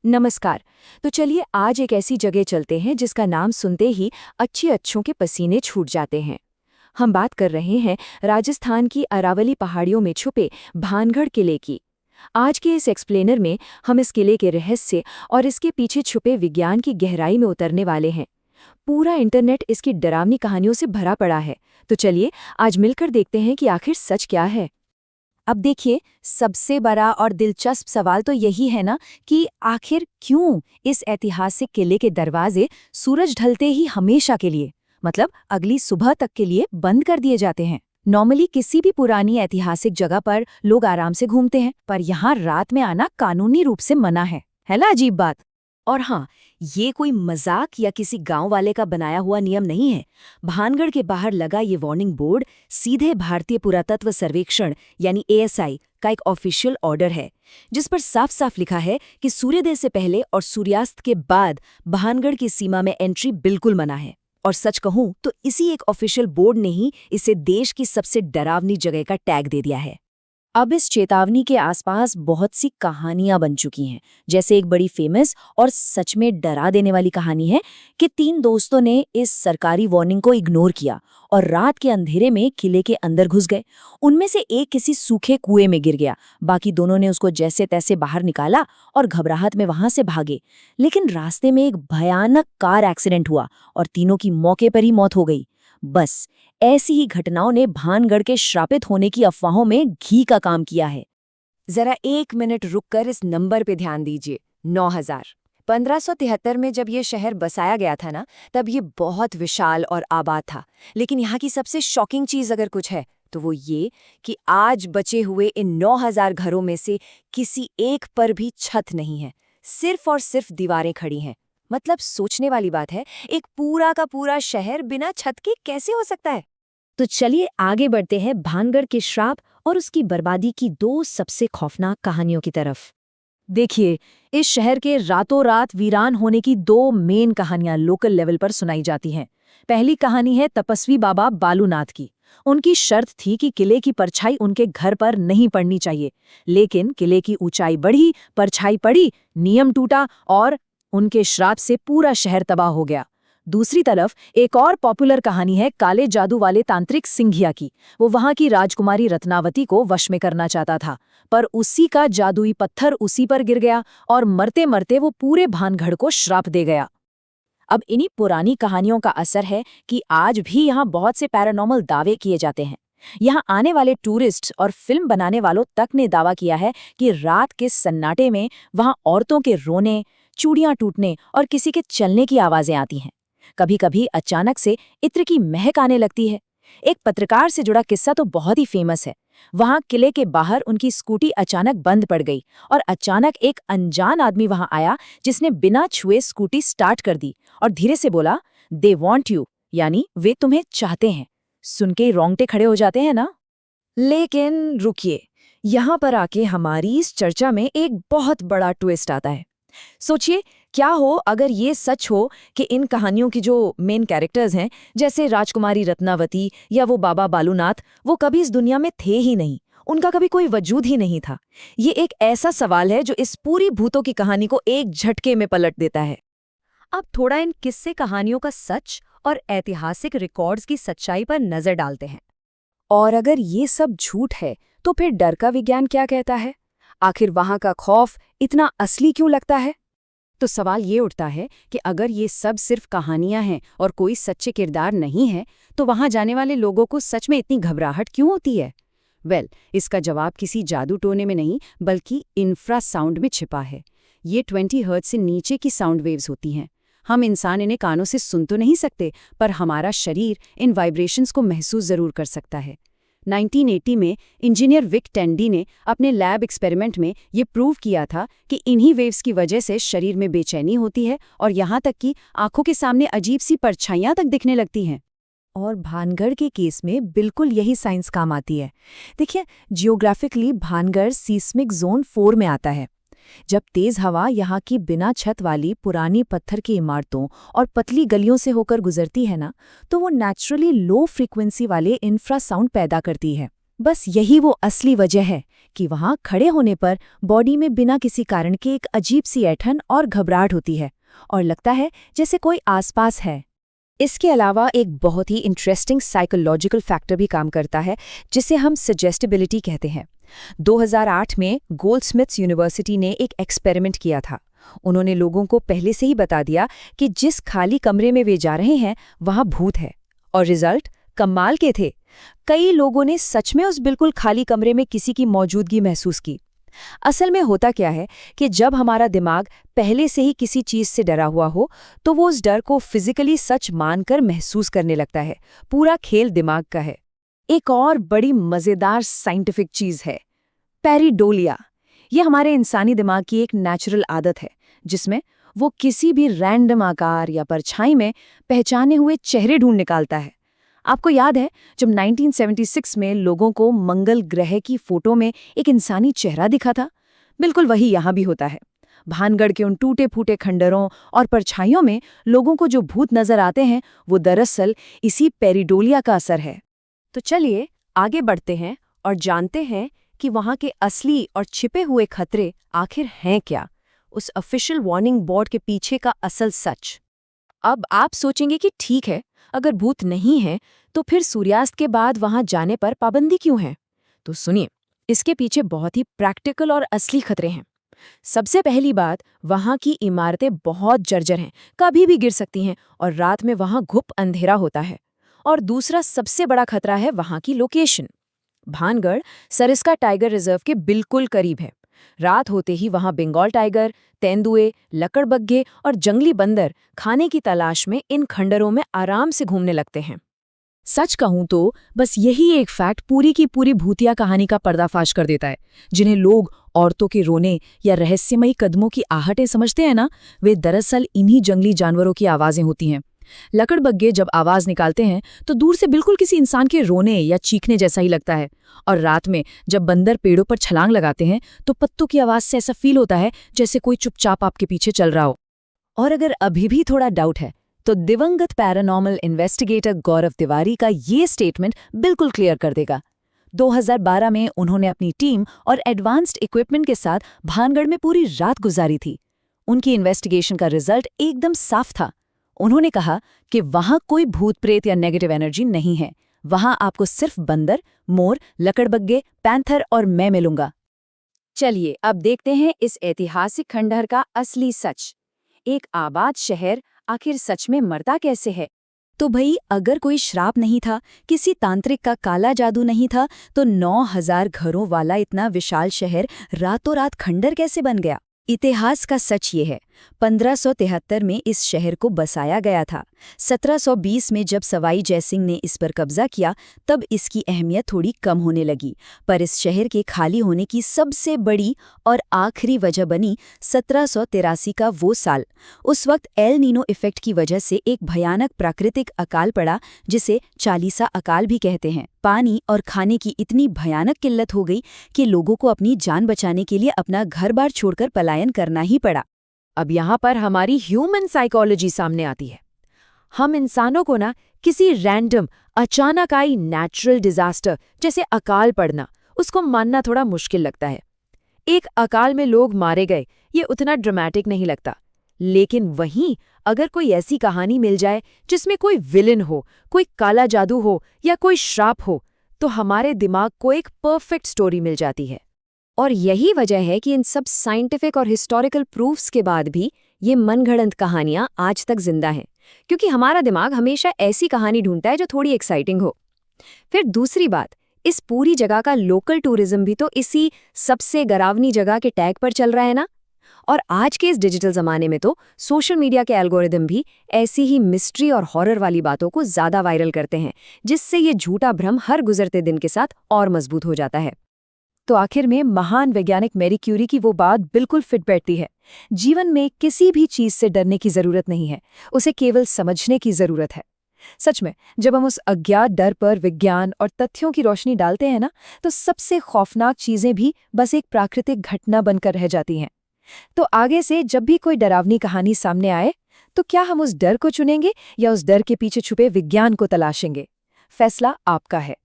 नमस्कार। तो चलिए आज एक ऐसी जगह चलते हैं जिसका नाम सुनते ही अच्छों के पसीने छूट जाते हैं। हम बात कर रहे हैं राजस्थान की अरावली पहाड़ियों में छुपे भानगढ़ किले की। आज के इस एक्सप्लेनर में हम इस किले के रहस्य और इसके पीछे छुपे विज्ञान की गहराई में उतरने वाले हैं। पूरा इंटरनेट इसकी डरावनी कहानियों से भरा पड़ा है, तो चलिए आज मिलकर देखते हैं कि आखिर सच क्या है। अब देखिए, सबसे बड़ा और दिलचस्प सवाल तो यही है ना कि आखिर क्यों इस ऐतिहासिक किले के दरवाजे सूरज ढलते ही हमेशा के लिए, मतलब अगली सुबह तक के लिए बंद कर दिए जाते हैं। नॉर्मली किसी भी पुरानी ऐतिहासिक जगह पर लोग आराम से घूमते हैं, पर यहाँ रात में आना कानूनी रूप से मना है ना? अजीब बात। और हाँ, ये कोई मजाक या किसी गांव वाले का बनाया हुआ नियम नहीं है। भानगढ़ के बाहर लगा ये वार्निंग बोर्ड सीधे भारतीय पुरातत्व सर्वेक्षण यानी एएसआई का एक ऑफिशियल ऑर्डर है, जिस पर साफ साफ लिखा है कि सूर्योदय से पहले और सूर्यास्त के बाद भानगढ़ की सीमा में एंट्री बिल्कुल मना है। और सच कहूं तो इसी एक ऑफिशियल बोर्ड ने ही इसे देश की सबसे डरावनी जगह का टैग दे दिया है। अब इस चेतावनी के आसपास बहुत सी कहानियां बन चुकी हैं। जैसे एक बड़ी फेमस और सच में डरा देने वाली कहानी है कि 3 दोस्तों ने इस सरकारी वार्निंग को इग्नोर किया और रात के अंधेरे में किले के अंदर घुस गए। उनमें से एक किसी सूखे कुएं में गिर गया, बाकी दोनों ने उसको जैसे तैसे बाहर निकाला और घबराहट में वहां से भागे। लेकिन रास्ते में एक भयानक कार एक्सीडेंट हुआ और तीनों की मौके पर ही मौत हो गई। बस ऐसी ही घटनाओं ने भानगढ़ के श्रापित होने की अफवाहों में घी का काम किया है। जरा 1 मिनट रुककर इस नंबर पे ध्यान दीजिए, 9000। 1573 में जब ये शहर बसाया गया था ना, तब ये बहुत विशाल और आबाद था। लेकिन यहाँ की सबसे शॉकिंग चीज अगर कुछ है तो वो ये कि आज बचे हुए इन 9000 घरों में से किसी एक पर भी छत नहीं है। सिर्फ और सिर्फ दीवारें खड़ी हैं। मतलब सोचने वाली बात है, एक पूरा का पूरा शहर बिना छत के कैसे हो सकता है? तो चलिए आगे बढ़ते हैं भानगढ़ के श्राप और उसकी बर्बादी की 2 सबसे खौफनाक कहानियों की तरफ। देखिए, इस शहर के रातों रात वीरान होने की 2 मेन कहानियां लोकल लेवल पर सुनाई जाती हैं। पहली कहानी है तपस्वी बाबा बालूनाथ की। उनकी शर्त थी कि किले की परछाई उनके घर पर नहीं पड़नी चाहिए, लेकिन किले की ऊंचाई बढ़ी, परछाई पड़ी, नियम टूटा और उनके श्राप से पूरा शहर तबाह हो गया। दूसरी तरफ एक और पॉपुलर कहानी है काले जादू वाले तांत्रिक सिंघिया की। वो वहां की राजकुमारी रत्नावती को वश में करना चाहता था, पर उसी का जादुई पत्थर उसी पर गिर गया और मरते मरते वो पूरे भानगढ़ को श्राप दे गया। अब इन्हीं पुरानी कहानियों का असर है कि आज भी यहाँ बहुत से पैरानॉर्मल दावे किए जाते हैं। यहाँ आने वाले टूरिस्ट और फिल्म बनाने वालों तक ने दावा किया है कि रात के सन्नाटे में वहाँ औरतों के रोने, चूड़ियां टूटने और किसी के चलने की आवाजें आती हैं। कभी कभी अचानक से इत्र की महक आने लगती है। एक पत्रकार से जुड़ा किस्सा तो बहुत ही फेमस है। वहां किले के बाहर उनकी स्कूटी अचानक बंद पड़ गई और अचानक एक अनजान आदमी वहां आया, जिसने बिना छुए स्कूटी स्टार्ट कर दी और धीरे से बोला, दे वॉन्ट यू, यानी वे तुम्हें चाहते हैं। सुन के रोंगटे खड़े हो जाते हैं ना? लेकिन रुकिए, यहाँ पर आके हमारी इस चर्चा में एक बहुत बड़ा ट्विस्ट आता है। सोचिए, क्या हो अगर ये सच हो कि इन कहानियों की जो मेन कैरेक्टर्स हैं, जैसे राजकुमारी रत्नावती या वो बाबा बालूनाथ, वो कभी इस दुनिया में थे ही नहीं, उनका कभी कोई वजूद ही नहीं था। ये एक ऐसा सवाल है जो इस पूरी भूतों की कहानी को एक झटके में पलट देता है। अब थोड़ा इन किस्से कहानियों का सच और ऐतिहासिक रिकॉर्ड्स की सच्चाई पर नजर डालते हैं। और अगर ये सब झूठ है, तो फिर डर का विज्ञान क्या कहता है? आखिर वहां का खौफ इतना असली क्यों लगता है? तो सवाल ये उठता है कि अगर ये सब सिर्फ कहानियां हैं और कोई सच्चे किरदार नहीं है, तो वहां जाने वाले लोगों को सच में इतनी घबराहट क्यों होती है? इसका जवाब किसी जादू टोने में नहीं, बल्कि इंफ्रासाउंड में छिपा है। ये 20 हर्ट्ज से नीचे की साउंड वेव्स होती हैं। हम इंसान इन्हें कानों से सुन तो नहीं सकते, पर हमारा शरीर इन वाइब्रेशंस को महसूस जरूर कर सकता है। 1980 में इंजीनियर विक टेंडी ने अपने लैब एक्सपेरिमेंट में ये प्रूव किया था कि इन्हीं वेव्स की वजह से शरीर में बेचैनी होती है और यहाँ तक कि आंखों के सामने अजीब सी परछाइयाँ तक दिखने लगती हैं। और भानगढ़ के केस में बिल्कुल यही साइंस काम आती है। देखिए, जियोग्राफिकली भानगढ़ सीस्मिक जोन 4 में आता है। जब तेज हवा यहाँ की बिना छत वाली पुरानी पत्थर की इमारतों और पतली गलियों से होकर गुजरती है ना, तो वो नेचुरली लो फ्रीक्वेंसी वाले इंफ्रासाउंड पैदा करती है। बस यही वो असली वजह है कि वहाँ खड़े होने पर बॉडी में बिना किसी कारण के एक अजीब सी ऐंठन और घबराहट होती है और लगता है जैसे कोई आसपास है। इसके अलावा एक बहुत ही इंटरेस्टिंग साइकोलॉजिकल फैक्टर भी काम करता है, जिसे हम सजेस्टिबिलिटी कहते हैं। 2008 में गोल्डस्मिथ्स यूनिवर्सिटी ने एक एक्सपेरिमेंट किया था। उन्होंने लोगों को पहले से ही बता दिया कि जिस खाली कमरे में वे जा रहे हैं वहाँ भूत है, और रिजल्ट कमाल के थे। कई लोगों ने सच में उस बिल्कुल खाली कमरे में किसी की मौजूदगी महसूस की। असल में होता क्या है कि जब हमारा दिमाग पहले से ही किसी चीज से डरा हुआ हो तो वो उस डर को फिजिकली सच मानकर महसूस करने लगता है। पूरा खेल दिमाग का है। एक और बड़ी मजेदार साइंटिफिक चीज है पेरिडोलिया। ये हमारे इंसानी दिमाग की एक नेचुरल आदत है जिसमें वो किसी भी रैंडम आकार या परछाई में पहचाने हुए चेहरे ढूंढ निकालता है। आपको याद है जब 1976 में लोगों को मंगल ग्रह की फोटो में एक इंसानी चेहरा दिखा था? बिल्कुल वही यहाँ भी होता है। भानगढ़ के उन टूटे फूटे खंडरों और परछाइयों में लोगों को जो भूत नजर आते हैं वो दरअसल इसी पेरिडोलिया का असर है। तो चलिए आगे बढ़ते हैं और जानते हैं कि वहाँ के असली और छिपे हुए खतरे आखिर हैं क्या, उस ऑफिशियल वार्निंग बोर्ड के पीछे का असल सच। अब आप सोचेंगे कि ठीक है, अगर भूत नहीं है तो फिर सूर्यास्त के बाद वहां जाने पर पाबंदी क्यों है? तो सुनिए, इसके पीछे बहुत ही प्रैक्टिकल और असली खतरे हैं। सबसे पहली बात, वहां की इमारतें बहुत जर्जर हैं, कभी भी गिर सकती हैं और रात में वहां घुप अंधेरा होता है। और दूसरा सबसे बड़ा खतरा है वहां की location. Bhangarh Sariska tiger reserve के बिल्कुल करीब है। रात होते ही वहां बंगाल टाइगर, तेंदुए, लकड़बग्घे और जंगली बंदर खाने की तलाश में इन खंडरों में आराम से घूमने लगते हैं। सच कहूं तो बस यही एक फैक्ट पूरी की पूरी भूतिया कहानी का पर्दाफाश कर देता है। जिन्हें लोग औरतों के रोने या रहस्यमयी कदमों की आहटें समझते हैं ना, वे दरअसल इन्हीं जंगली जानवरों की आवाजें होती हैं। लकड़बग्घे जब आवाज निकालते हैं तो दूर से बिल्कुल किसी इंसान के रोने या चीखने जैसा ही लगता है, और रात में जब बंदर पेड़ों पर छलांग लगाते हैं तो पत्तों की आवाज से ऐसा फील होता है जैसे कोई चुपचाप आपके पीछे चल रहा हो। और अगर अभी भी थोड़ा डाउट है तो दिवंगत पैरानॉर्मल इन्वेस्टिगेटर गौरव तिवारी का ये स्टेटमेंट बिल्कुल क्लियर कर देगा। 2012 में उन्होंने अपनी टीम और एडवांस्ड इक्विपमेंट के साथ भानगढ़ में पूरी रात गुजारी थी। उनकी इन्वेस्टिगेशन का रिजल्ट एकदम साफ था। उन्होंने कहा कि वहां कोई भूत प्रेत या नेगेटिव एनर्जी नहीं है। वहां आपको सिर्फ बंदर, मोर, लकड़बग्घे, पैंथर और मैं मिलूंगा। चलिए अब देखते हैं इस ऐतिहासिक खंडहर का असली सच। एक आबाद शहर आखिर सच में मरता कैसे है? तो भई, अगर कोई श्राप नहीं था, किसी तांत्रिक का काला जादू नहीं था, तो 9000 घरों वाला इतना विशाल शहर रातों रात खंडहर कैसे बन गया? इतिहास का सच ये है, 1573 में इस शहर को बसाया गया था। 1720 में जब सवाई जयसिंह ने इस पर कब्जा किया तब इसकी अहमियत थोड़ी कम होने लगी, पर इस शहर के खाली होने की सबसे बड़ी और आखिरी वजह बनी 1783 का वो साल। उस वक्त एल नीनो इफेक्ट की वजह से एक भयानक प्राकृतिक अकाल पड़ा, जिसे चालीसा अकाल भी कहते हैं। पानी और खाने की इतनी भयानक किल्लत हो गई कि लोगों को अपनी जान बचाने के लिए अपना घर-बार छोड़कर पलायन करना ही पड़ा। अब यहाँ पर हमारी ह्यूमन साइकोलॉजी सामने आती है। हम इंसानों को ना किसी रैंडम अचानक आई नेचुरल डिजास्टर जैसे अकाल पड़ना, उसको मानना थोड़ा मुश्किल लगता है। एक अकाल में लोग मारे गए, ये उतना ड्रामेटिक नहीं लगता। लेकिन वहीं अगर कोई ऐसी कहानी मिल जाए जिसमें कोई विलन हो, कोई काला जादू हो या कोई श्राप हो, तो हमारे दिमाग को एक परफेक्ट स्टोरी मिल जाती है। और यही वजह है कि इन सब साइंटिफिक और हिस्टोरिकल प्रूफ्स के बाद भी ये मनगढ़ंत कहानियां आज तक जिंदा हैं, क्योंकि हमारा दिमाग हमेशा ऐसी कहानी ढूंढता है जो थोड़ी एक्साइटिंग हो। फिर दूसरी बात, इस पूरी जगह का लोकल टूरिज्म भी तो इसी सबसे डरावनी जगह के टैग पर चल रहा है ना। और आज के इस डिजिटल जमाने में तो सोशल मीडिया के एल्गोरिदम भी ऐसी ही मिस्ट्री और हॉरर वाली बातों को ज्यादा वायरल करते हैं, जिससे ये झूठा भ्रम हर गुजरते दिन के साथ और मजबूत हो जाता है। तो आखिर में महान वैज्ञानिक मैरी क्यूरी की वो बात बिल्कुल फिट बैठती है। जीवन में किसी भी चीज से डरने की जरूरत नहीं है, उसे केवल समझने की जरूरत है। सच में जब हम उस अज्ञात डर पर विज्ञान और तथ्यों की रोशनी डालते हैं ना, तो सबसे खौफनाक चीजें भी बस एक प्राकृतिक घटना बनकर रह जाती हैं। तो आगे से जब भी कोई डरावनी कहानी सामने आए, तो क्या हम उस डर को चुनेंगे या उस डर के पीछे छुपे विज्ञान को तलाशेंगे? फैसला आपका है।